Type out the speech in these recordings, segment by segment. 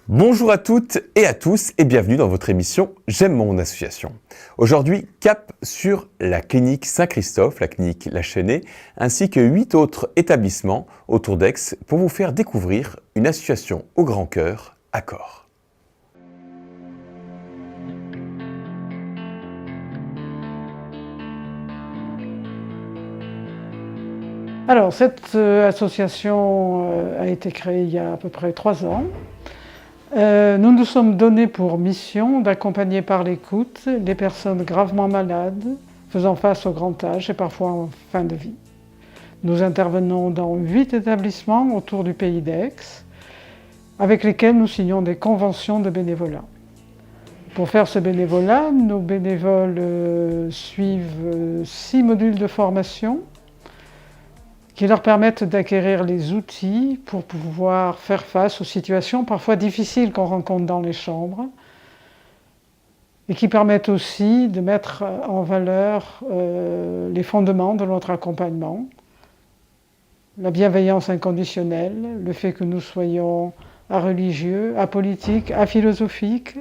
Bonjour à toutes et à tous et bienvenue dans votre émission J'aime mon association. Aujourd'hui, cap sur la clinique Saint-Christophe, la clinique La Chênaie, ainsi que 8 autres établissements autour d'Aix pour vous faire découvrir une association au grand cœur, Accor. Alors, cette association a été créée il y a à peu près 3 ans. Nous nous sommes donnés pour mission d'accompagner par l'écoute les personnes gravement malades, faisant face au grand âge et parfois en fin de vie. Nous intervenons dans 8 établissements autour du pays d'Aix, avec lesquels nous signons des conventions de bénévolat. Pour faire ce bénévolat, nos bénévoles suivent 6 modules de formation qui leur permettent d'acquérir les outils pour pouvoir faire face aux situations parfois difficiles qu'on rencontre dans les chambres et qui permettent aussi de mettre en valeur les fondements de notre accompagnement, la bienveillance inconditionnelle, le fait que nous soyons areligieux, apolitiques, aphilosophiques,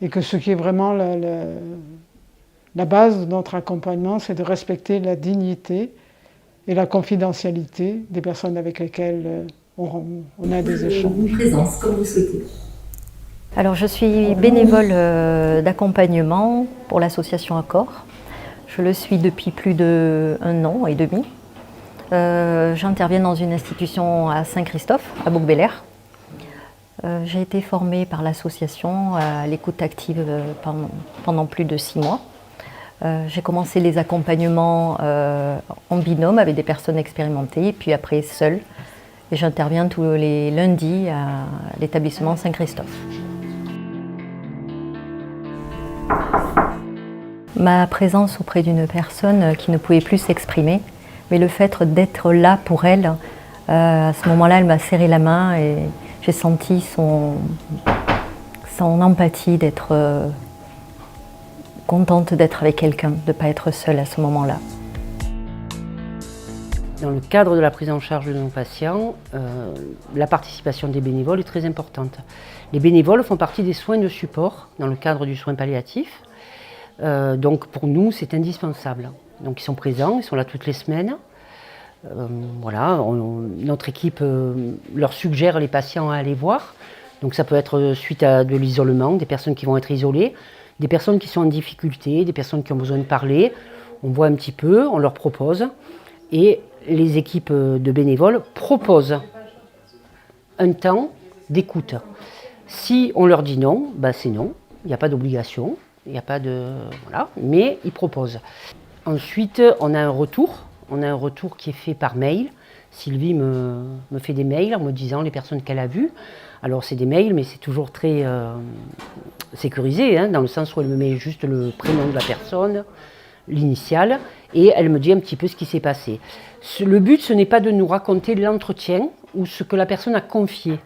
et que ce qui est vraiment la base de notre accompagnement, c'est de respecter la dignité et la confidentialité des personnes avec lesquelles on a des échanges. Une présence, comme vous souhaitez. Alors, je suis bénévole d'accompagnement pour l'association Accor. Je le suis depuis plus d'1 an et demi. J'interviens dans une institution à Saint-Christophe, à Bouc-Bélier. J'ai été formée par l'association à l'écoute active pendant plus de 6 mois. J'ai commencé les accompagnements en binôme avec des personnes expérimentées, puis après seule. Et j'interviens tous les lundis à l'établissement Saint-Christophe. Ma présence auprès d'une personne qui ne pouvait plus s'exprimer, mais le fait d'être là pour elle, à ce moment-là, elle m'a serré la main et j'ai senti son empathie d'être contente d'être avec quelqu'un, de ne pas être seule à ce moment-là. Dans le cadre de la prise en charge de nos patients, la participation des bénévoles est très importante. Les bénévoles font partie des soins de support dans le cadre du soin palliatif. Donc pour nous, c'est indispensable. Donc ils sont présents, ils sont là toutes les semaines. Notre équipe leur suggère les patients à aller voir. Donc ça peut être suite à de l'isolement, des personnes qui vont être isolées, des personnes qui sont en difficulté, des personnes qui ont besoin de parler. On voit un petit peu, on leur propose. Et les équipes de bénévoles proposent un temps d'écoute. Si on leur dit non, c'est non. Il n'y a pas d'obligation, il n'y a pas de... Voilà, mais ils proposent. Ensuite, on a un retour. On a un retour qui est fait par mail. Sylvie me fait des mails en me disant les personnes qu'elle a vues. Alors c'est des mails, mais c'est toujours très sécurisé, dans le sens où elle me met juste le prénom de la personne, l'initiale, et elle me dit un petit peu ce qui s'est passé. Le but, ce n'est pas de nous raconter l'entretien ou ce que la personne a confié.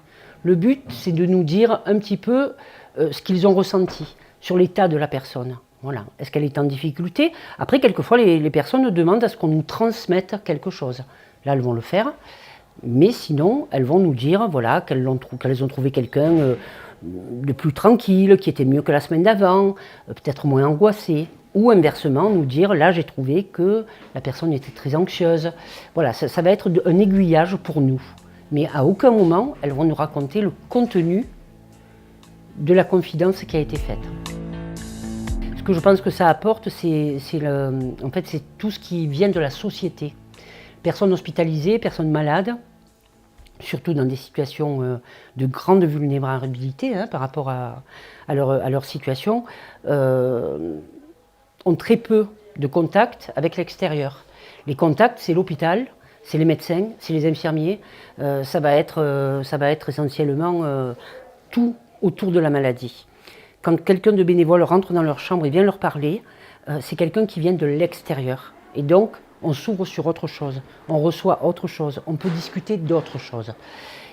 Le but, c'est de nous dire un petit peu ce qu'ils ont ressenti sur l'état de la personne. Voilà. Est-ce qu'elle est en difficulté? Après, quelquefois, les personnes demandent à ce qu'on nous transmette quelque chose. Là, elles vont le faire. Mais sinon, elles vont nous dire qu'elles ont trouvé quelqu'un de plus tranquille, qui était mieux que la semaine d'avant, peut-être moins angoissé. Ou inversement, nous dire, là j'ai trouvé que la personne était très anxieuse. Voilà, ça va être un aiguillage pour nous. Mais à aucun moment, elles vont nous raconter le contenu de la confidence qui a été faite. Ce que je pense que ça apporte, c'est tout ce qui vient de la société. Personnes hospitalisées, personnes malades, surtout dans des situations de grande vulnérabilité par rapport à leur situation, ont très peu de contacts avec l'extérieur. Les contacts, c'est l'hôpital, c'est les médecins, c'est les infirmiers. Ça va être essentiellement tout autour de la maladie. Quand quelqu'un de bénévole rentre dans leur chambre et vient leur parler, c'est quelqu'un qui vient de l'extérieur. Et donc, on s'ouvre sur autre chose, on reçoit autre chose, on peut discuter d'autres choses.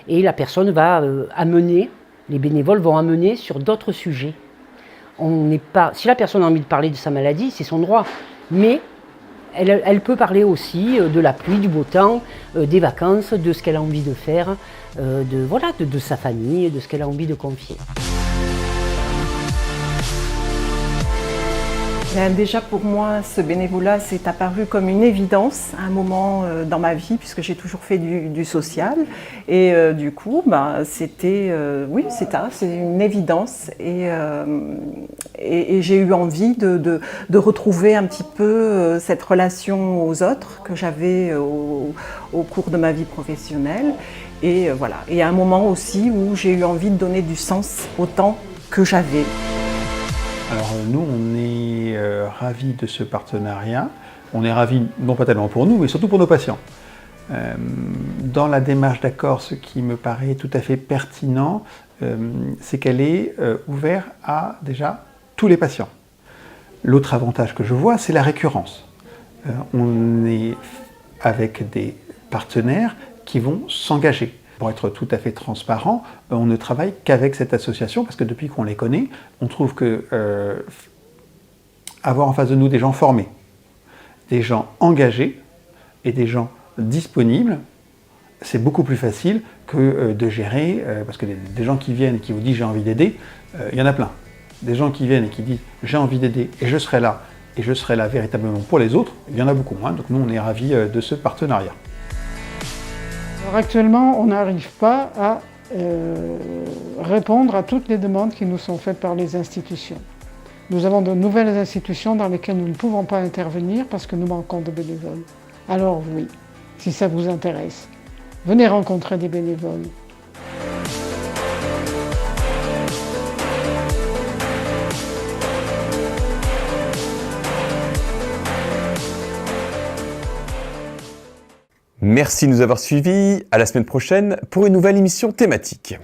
Et la personne va amener, les bénévoles vont amener sur d'autres sujets. Si la personne a envie de parler de sa maladie, c'est son droit. Mais Elle peut parler aussi de la pluie, du beau temps, des vacances, de ce qu'elle a envie de faire, de sa famille, de ce qu'elle a envie de confier. Déjà pour moi, ce bénévolat s'est apparu comme une évidence à un moment dans ma vie, puisque j'ai toujours fait du social. Et du coup, c'était c'est une évidence. Et j'ai eu envie de retrouver un petit peu cette relation aux autres que j'avais au cours de ma vie professionnelle. Et voilà. Et à un moment aussi où j'ai eu envie de donner du sens au temps que j'avais. Alors nous, on est ravis de ce partenariat. On est ravis, non pas tellement pour nous, mais surtout pour nos patients. Dans la démarche d'accord, ce qui me paraît tout à fait pertinent, c'est qu'elle est ouverte à déjà tous les patients. L'autre avantage que je vois, c'est la récurrence. On est avec des partenaires qui vont s'engager. Pour être tout à fait transparent, on ne travaille qu'avec cette association parce que depuis qu'on les connaît, on trouve que avoir en face de nous des gens formés, des gens engagés et des gens disponibles, c'est beaucoup plus facile que de gérer, parce que des gens qui viennent et qui vous disent j'ai envie d'aider, il y en a plein. Des gens qui viennent et qui disent j'ai envie d'aider et je serai là véritablement pour les autres, il y en a beaucoup moins. Donc nous on est ravis de ce partenariat. Alors actuellement, on n'arrive pas à répondre à toutes les demandes qui nous sont faites par les institutions. Nous avons de nouvelles institutions dans lesquelles nous ne pouvons pas intervenir parce que nous manquons de bénévoles. Alors oui, si ça vous intéresse, venez rencontrer des bénévoles. Merci de nous avoir suivis. À la semaine prochaine pour une nouvelle émission thématique.